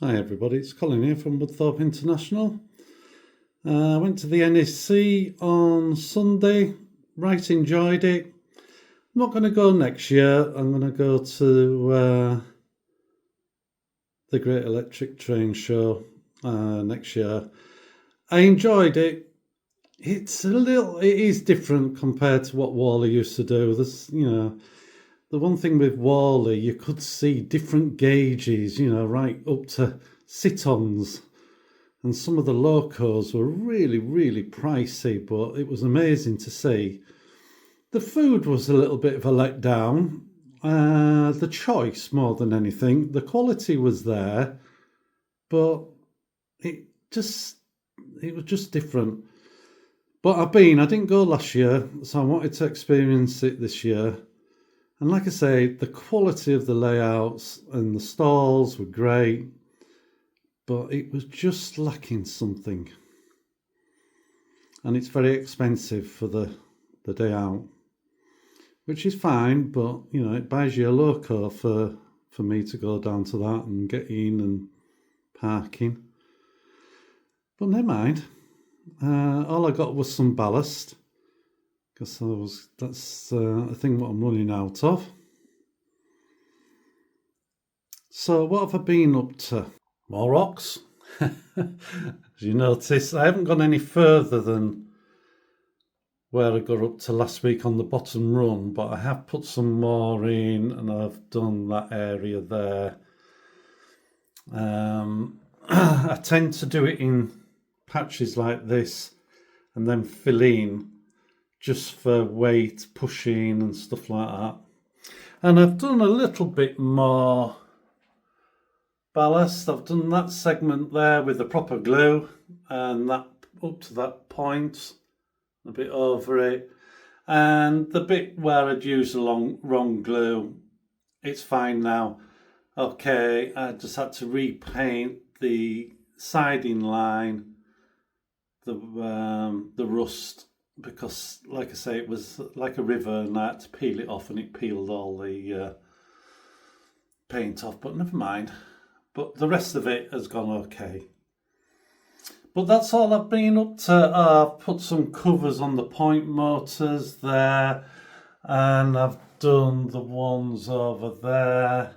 Hi everybody, it's Colin here from Woodthorp International. I went to the NEC on Sunday, right enjoyed it. I'm not going to go next year, I'm going to go to the Great Electric Train Show next year. I enjoyed it. It is different compared to what Whalley used to do. There's, the one thing with Whalley, you could see different gauges, right up to sit-ons. And some of the locos were really, really pricey, but it was amazing to see. The food was a little bit of a letdown. The choice more than anything. The quality was there, but it was just different. But I didn't go last year, so I wanted to experience it this year. And like I say, the quality of the layouts and the stalls were great, but it was just lacking something. And it's very expensive for the day out, which is fine, but it buys you a loco for me to go down to that and get in and parking. But never mind. All I got was some ballast, because that's a thing what I'm running out of. So what have I been up to? More rocks. As you notice, I haven't gone any further than where I got up to last week on the bottom run, but I have put some more in and I've done that area there. I tend to do it in patches like this and then fill in just for weight pushing and stuff like that. And I've done a little bit more ballast. I've done that segment there with the proper glue and that up to that point, a bit over it, and the bit where I'd used the wrong glue, it's fine now. Okay, I just had to repaint the siding line, the rust, because like I say, it was like a river and I had to peel it off and it peeled all the paint off, but never mind. But the rest of it has gone okay. But that's all I've been up to. I've put some covers on the point motors there, and I've done the ones over there,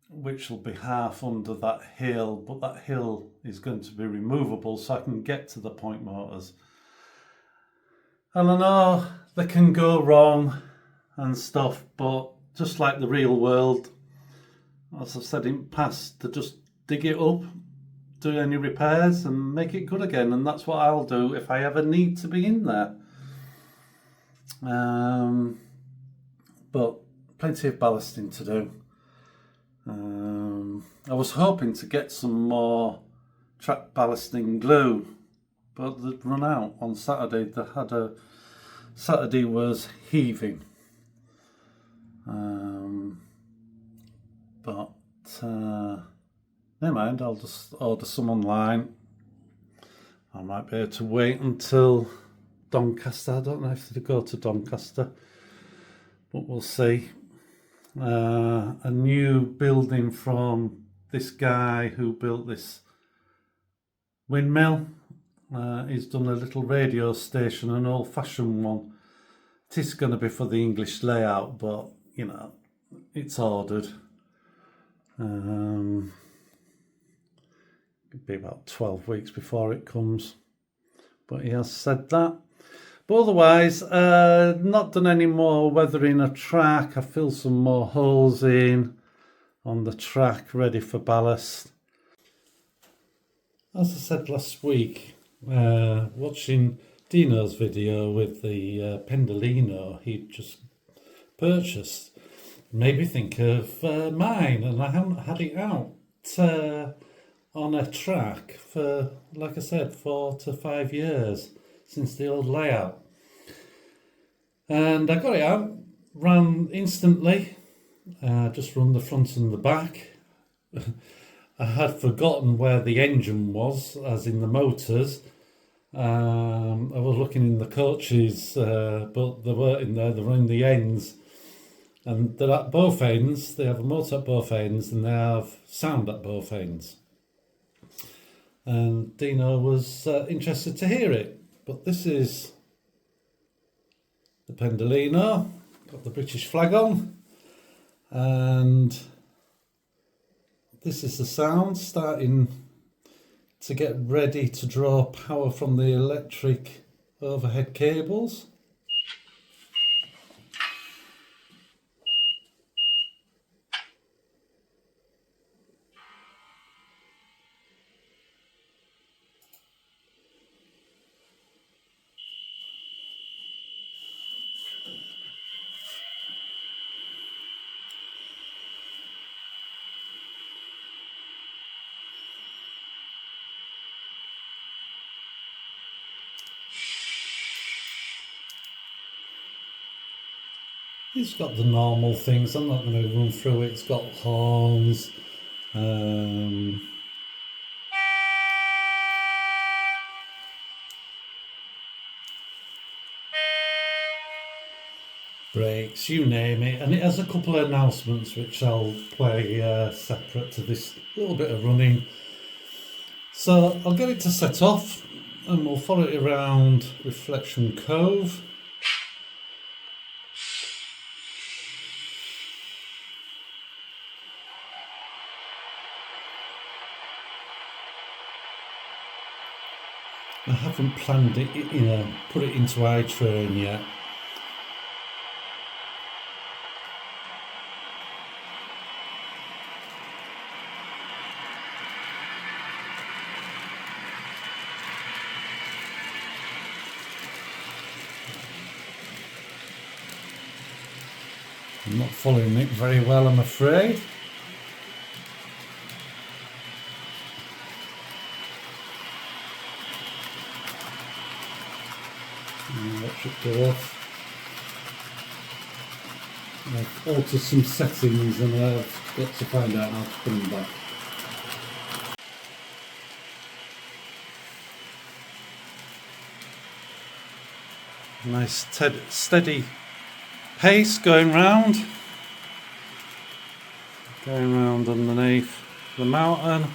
which will be half under that hill, but that hill is going to be removable so I can get to the point motors. And I know they can go wrong and stuff, but just like the real world, as I've said in the past, to just dig it up, do any repairs and make it good again, and that's what I'll do if I ever need to be in there. But plenty of ballasting to do. I was hoping to get some more track ballasting glue, but they'd run out on Saturday. Saturday was heaving. But never mind, I'll just order some online. I might be able to wait until Doncaster. I don't know if they go to Doncaster, but we'll see. A new building from this guy who built this windmill. He's done a little radio station, an old-fashioned one. It is going to be for the English layout, but it's ordered. It'll be about 12 weeks before it comes, but he has said that. But otherwise, not done any more weathering a track. I filled some more holes in on the track, ready for ballast. As I said last week, watching Dino's video with the Pendolino he'd just purchased, made me think of mine, and I haven't had it out on a track for, like I said, 4 to 5 years since the old layout. And I got it out, ran instantly, just run the front and the back. I had forgotten where the engine was, as in the motors. I was looking in the coaches, but they weren't in there, they were in the ends. And they're at both ends. They have a motor at both ends and they have sound at both ends. And Dino was interested to hear it. But this is the Pendolino, got the British flag on, and this is the sound starting to get ready to draw power from the electric overhead cables. It's got the normal things, I'm not going to run through it. It's got horns, brakes, you name it, and it has a couple of announcements which I'll play separate to this little bit of running. So I'll get it to set off and we'll follow it around Reflection Cove. I haven't planned it, put it into iTrain yet. I'm not following it very well, I'm afraid. Electric go off. I've altered some settings and I've got to find out how to put them back. Nice steady pace going round underneath the mountain.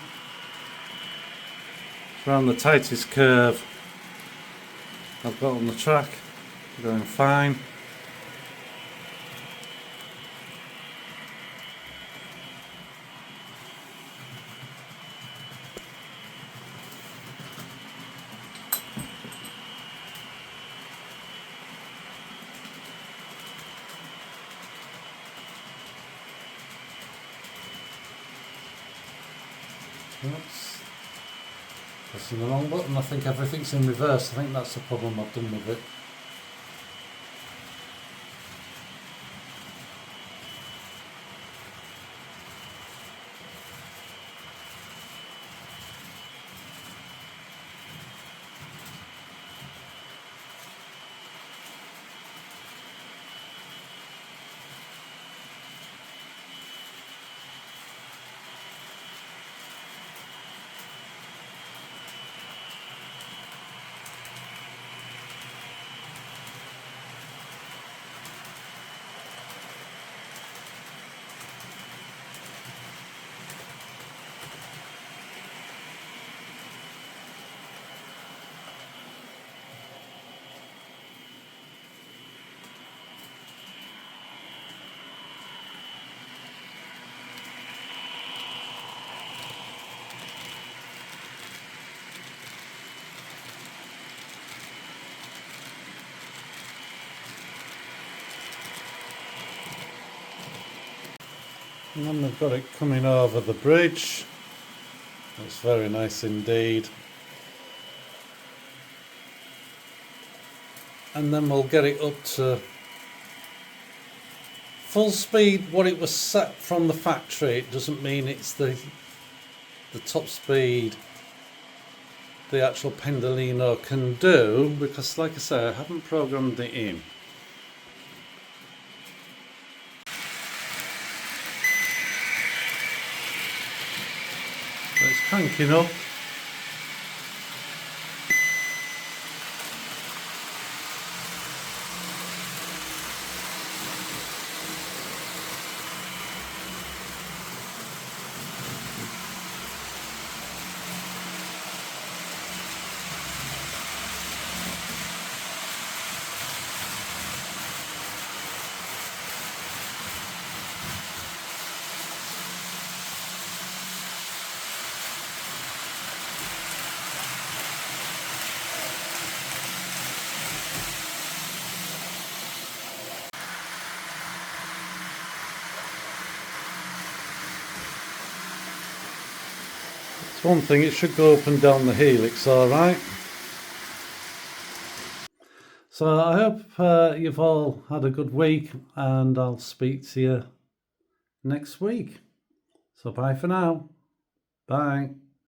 It's around the tightest curve I've got on the track, going fine. Oops. Pressing the wrong button. I think everything's in reverse. I think that's the problem I've done with it. And then we've got it coming over the bridge. That's very nice indeed. And then we'll get it up to full speed. What it was set from the factory, it doesn't mean it's the top speed the actual Pendolino can do, because like I say, I haven't programmed it in. It's cranking up. It's one thing, it should go up and down the helix all right. So I hope you've all had a good week, and I'll speak to you next week. So bye for now. Bye.